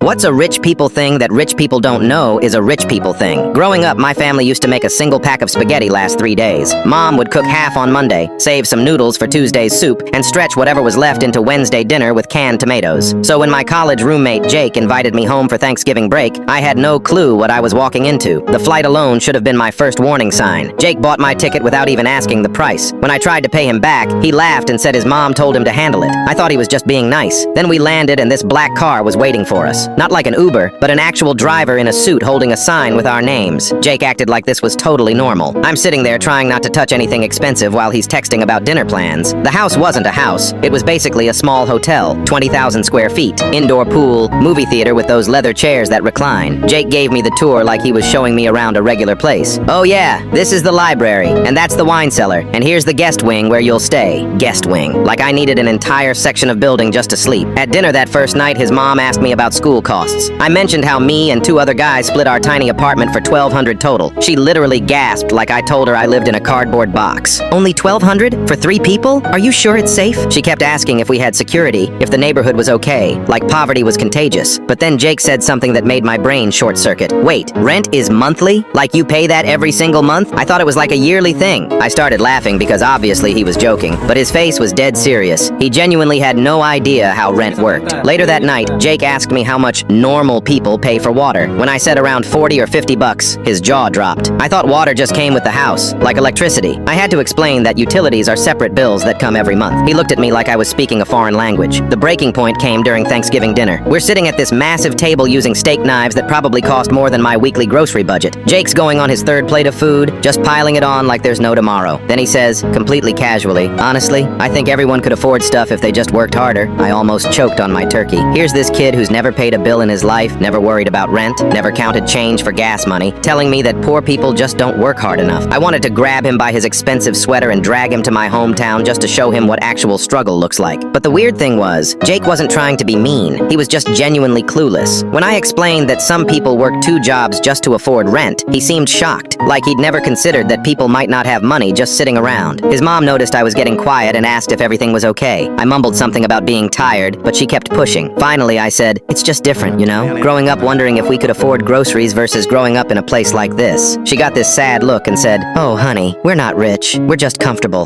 What's a rich people thing that rich people don't know is a rich people thing? Growing up, my family used to make a single pack of spaghetti last 3 days. Mom would cook half on Monday, save some noodles for Tuesday's soup, and stretch whatever was left into Wednesday dinner with canned tomatoes. So when my college roommate Jake invited me home for Thanksgiving break, I had no clue what I was walking into. The flight alone should have been my first warning sign. Jake bought my ticket without even asking the price. When I tried to pay him back, he laughed and said his mom told him to handle it. I thought he was just being nice. Then we landed and this black car was waiting for us. Not like an Uber, but an actual driver in a suit holding a sign with our names. Jake acted like this was totally normal. I'm sitting there trying not to touch anything expensive while he's texting about dinner plans. The house wasn't a house. It was basically a small hotel, 20,000 square feet, indoor pool, movie theater with those leather chairs that recline. Jake gave me the tour like he was showing me around a regular place. Oh yeah, this is the library, and that's the wine cellar, and here's the guest wing where you'll stay. Guest wing. Like I needed an entire section of building just to sleep. At dinner that first night, his mom asked me about school costs. I mentioned how me and 2 other guys split our tiny apartment for $1,200 total. She literally gasped like I told her I lived in a cardboard box. Only $1,200 for 3 people? Are you sure it's safe? She kept asking if we had security, if the neighborhood was okay, like poverty was contagious. But then Jake said something that made my brain short circuit. Wait, rent is monthly? Like you pay that every single month? I thought it was like a yearly thing. I started laughing because obviously he was joking, but his face was dead serious. He genuinely had no idea how rent worked. Later that night, Jake asked me how much normal people pay for water. When I said around 40 or 50 bucks, his jaw dropped. I thought water just came with the house, like electricity. I had to explain that utilities are separate bills that come every month. He looked at me like I was speaking a foreign language. The breaking point came during Thanksgiving dinner. We're sitting at this massive table using steak knives that probably cost more than my weekly grocery budget. Jake's going on his 3rd plate of food, just piling it on like there's no tomorrow. Then he says, completely casually, honestly, I think everyone could afford stuff if they just worked harder. I almost choked on my turkey. Here's this kid who's never paid a bill in his life, never worried about rent, never counted change for gas money, telling me that poor people just don't work hard enough. I wanted to grab him by his expensive sweater and drag him to my hometown just to show him what actual struggle looks like. But the weird thing was, Jake wasn't trying to be mean. He was just genuinely clueless. When I explained that some people work 2 jobs just to afford rent, he seemed shocked, like he'd never considered that people might not have money just sitting around. His mom noticed I was getting quiet and asked if everything was okay. I mumbled something about being tired, but she kept pushing. Finally, I said, it's just different, you know? Growing up wondering if we could afford groceries versus growing up in a place like this. She got this sad look and said, oh honey, we're not rich. We're just comfortable.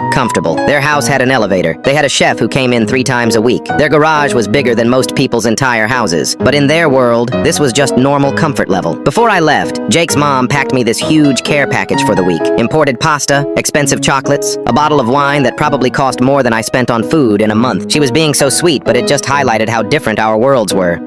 Their house had an elevator. They had a chef who came in 3 times a week. Their garage was bigger than most people's entire houses. But in their world, this was just normal comfort level. Before I left, Jake's mom packed me this huge care package for the week. Imported pasta, expensive chocolates, a bottle of wine that probably cost more than I spent on food in a month. She was being so sweet, but it just highlighted how different our worlds were.